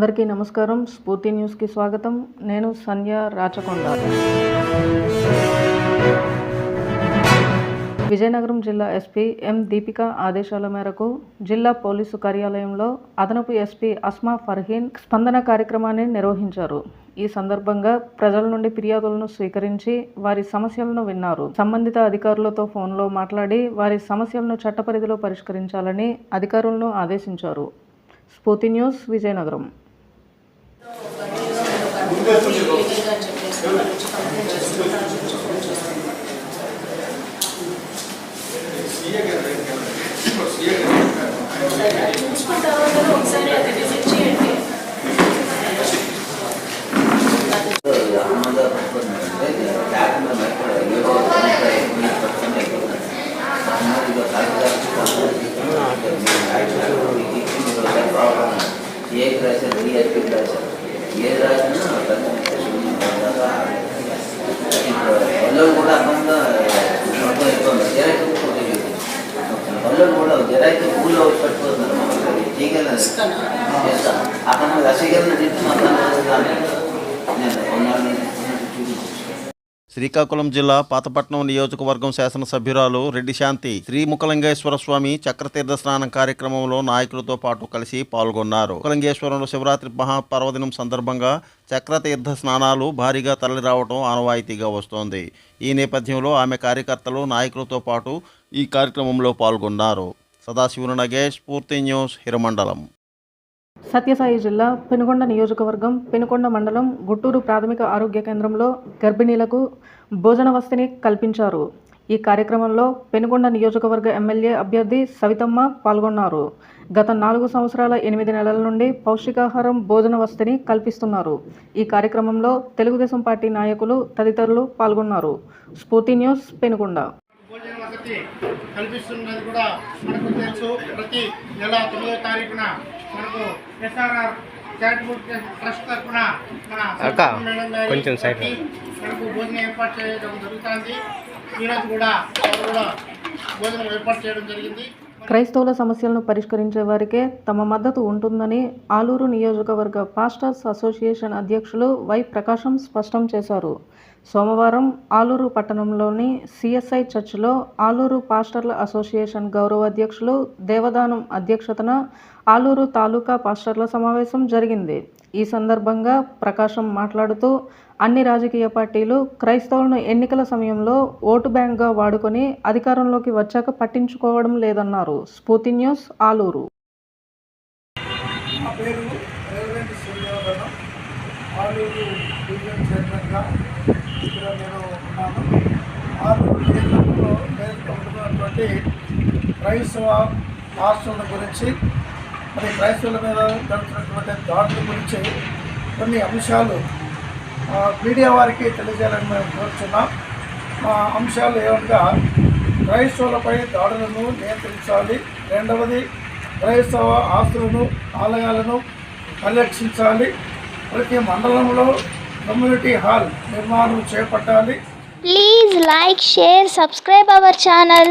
అందరికీ నమస్కారం. స్ఫూర్తి న్యూస్కి స్వాగతం. నేను సంధ్య రాచకొండ. విజయనగరం జిల్లా ఎస్పీ ఎం దీపిక ఆదేశాల మేరకు జిల్లా పోలీసు కార్యాలయంలో అదనపు ఎస్పీ అస్మా ఫర్హీన్ స్పందన కార్యక్రమాన్ని నిర్వహించారు. ఈ సందర్భంగా ప్రజల నుండి ఫిర్యాదులను స్వీకరించి వారి సమస్యలను విన్నారు. సంబంధిత అధికారులతో ఫోన్లో మాట్లాడి వారి సమస్యలను చట్టపరిధిలో పరిష్కరించాలని అధికారులను ఆదేశించారు. స్ఫూర్తి న్యూస్, విజయనగరం. శ్రీకాకుళం జిల్లా పాతపట్నం నియోజకవర్గం శాసనసభ్యురాలు రెడ్డి శాంతి శ్రీ ముఖలింగేశ్వర స్వామి చక్రతీర్థ స్నానం కార్యక్రమంలో నాయకులతో పాటు కలిసి పాల్గొన్నారు. ముఖలింగేశ్వరంలో శివరాత్రి మహాపర్వదినం సందర్భంగా చక్రతీర్థ స్నానాలు భారీగా తరలిరావడం ఆనవాయితీగా వస్తోంది. ఈ నేపథ్యంలో ఆమె కార్యకర్తలు నాయకులతో పాటు ఈ కార్యక్రమంలో పాల్గొన్నారు. సదాశివుని నగేష్, స్ఫూర్తి న్యూస్, హిరమండలం. సత్యసాయి జిల్లా పెనుకొండ నియోజకవర్గం పెనుకొండ మండలం గుట్టూరు ప్రాథమిక ఆరోగ్య కేంద్రంలో గర్భిణీలకు భోజన వసతిని కల్పించారు. ఈ కార్యక్రమంలో పెనుకొండ నియోజకవర్గ ఎమ్మెల్యే అభ్యర్థి సవితమ్మ పాల్గొన్నారు. గత 4 సంవత్సరాల 8 నెలల నుండి పౌష్టికాహారం భోజన వసతిని కల్పిస్తున్నారు. ఈ కార్యక్రమంలో తెలుగుదేశం పార్టీ నాయకులు తదితరులు పాల్గొన్నారు. స్ఫూర్తి న్యూస్, పెనుకొండ. భోజన వసతి కల్పిస్తున్నది కూడా మనకు తెలుసు. ప్రతి నెల 9వ తారీఖున మనకు ఎస్ఆర్ఆర్ చారిటబుల్ ట్రస్ట్ తరఫున మనకు భోజనం ఏర్పాటు చేయడం జరుగుతుంది. ఈరోజు కూడా భోజనం ఏర్పాటు చేయడం జరిగింది. క్రైస్తవుల సమస్యలను పరిష్కరించే వారికే తమ మద్దతు ఉంటుందని ఆలూరు నియోజకవర్గ పాస్టర్స్ అసోసియేషన్ అధ్యక్షులు వై ప్రకాశం స్పష్టం చేశారు. సోమవారం ఆలూరు పట్టణంలోని సిఎస్ఐ చర్చిలో ఆలూరు పాస్టర్ల అసోసియేషన్ గౌరవ అధ్యక్షులు దేవదానం అధ్యక్షతన ఆలూరు తాలూకా పాస్టర్ల సమావేశం జరిగింది. ఈ సందర్భంగా ప్రకాశం మాట్లాడుతూ అన్ని రాజకీయ పార్టీలు క్రైస్తవులను ఎన్నికల సమయంలో ఓటు బ్యాంక్గా వాడుకొని అధికారంలోకి వచ్చాక పట్టించుకోవడం లేదన్నారు. స్ఫూర్తి న్యూస్, ఆలూరు. ఆలూరు డివిజన్ చైర్మన్గా ఇక్కడ నేను ఉన్నాను. ఆలూరు నియోజకవర్గంలో క్రైస్తవ ఆస్తుల గురించి, మరి క్రైస్తవుల మీద జరుగుతున్నటువంటి దాడుల గురించి కొన్ని అంశాలు మీడియా వారికి తెలియజేయాలని మేము కోరుతున్నాం. మా అంశాలు ఏమనగా, క్రైస్తవులపై దాడులను నియంత్రించాలి. రెండవది, క్రైస్తవ ఆస్తులను, ఆలయాలను పరిరక్షించాలి. ప్రతి మండలంలో కమ్యూనిటీ హాల్ నిర్మాణం చేపట్టాలి. Please like, share, subscribe our channel.